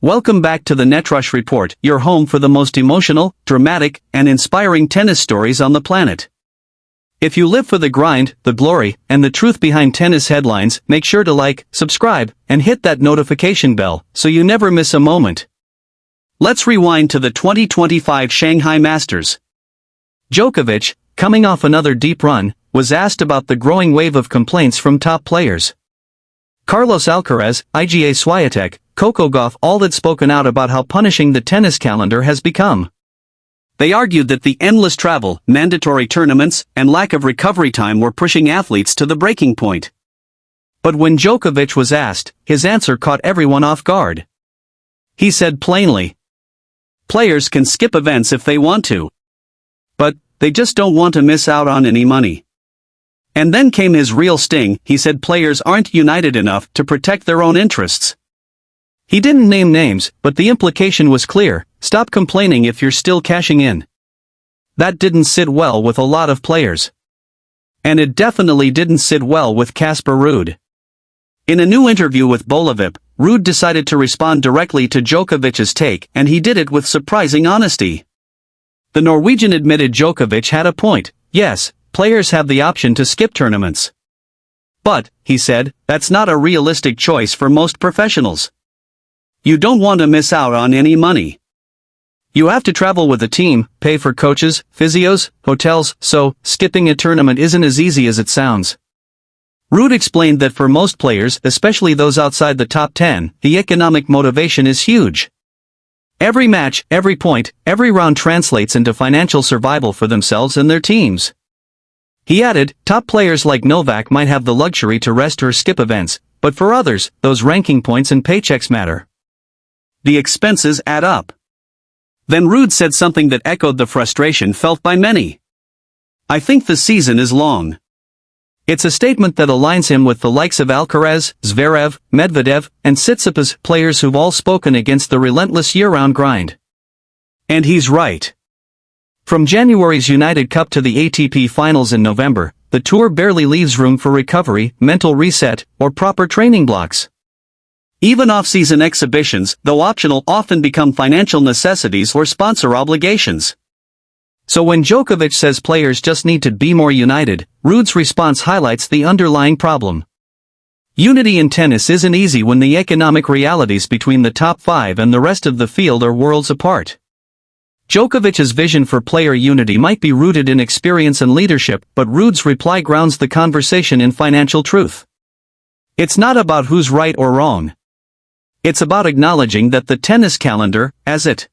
Welcome back to the Netrush Report, your home for the most emotional, dramatic, and inspiring tennis stories on the planet. If you live for the grind, the glory, and the truth behind tennis headlines, make sure to like, subscribe, and hit that notification bell so you never miss a moment. Let's rewind to the 2025 Shanghai Masters. Djokovic, coming off another deep run, was asked about the growing wave of complaints from top players. Carlos Alcaraz, Iga Swiatek, Coco Gauff all had spoken out about how punishing the tennis calendar has become. They argued that the endless travel, mandatory tournaments, and lack of recovery time were pushing athletes to the breaking point. But when Djokovic was asked, his answer caught everyone off guard. He said plainly, "Players can skip events if they want to. But they just don't want to miss out on any money." And then came his real sting. He said players aren't united enough to protect their own interests. He didn't name names, but the implication was clear: stop complaining if you're still cashing in. That didn't sit well with a lot of players. And it definitely didn't sit well with Casper Ruud. In a new interview with Bolavip, Ruud decided to respond directly to Djokovic's take, and he did it with surprising honesty. The Norwegian admitted Djokovic had a point. Yes, players have the option to skip tournaments. But, he said, that's not a realistic choice for most professionals. You don't want to miss out on any money. You have to travel with a team, pay for coaches, physios, hotels, so skipping a tournament isn't as easy as it sounds. Ruud explained that for most players, especially those outside the top 10, the economic motivation is huge. Every match, every point, every round translates into financial survival for themselves and their teams. He added, top players like Novak might have the luxury to rest or skip events, but for others, those ranking points and paychecks matter. The expenses add up. Then Ruud said something that echoed the frustration felt by many. I think the season is long. It's a statement that aligns him with the likes of Alcaraz, Zverev, Medvedev, and Tsitsipas, players who've all spoken against the relentless year-round grind. And he's right. From January's United Cup to the ATP Finals in November, the tour barely leaves room for recovery, mental reset, or proper training blocks. Even off-season exhibitions, though optional, often become financial necessities or sponsor obligations. So when Djokovic says players just need to be more united, Ruud's response highlights the underlying problem. Unity in tennis isn't easy when the economic realities between the top 5 and the rest of the field are worlds apart. Djokovic's vision for player unity might be rooted in experience and leadership, but Ruud's reply grounds the conversation in financial truth. It's not about who's right or wrong. It's about acknowledging that the tennis calendar, as it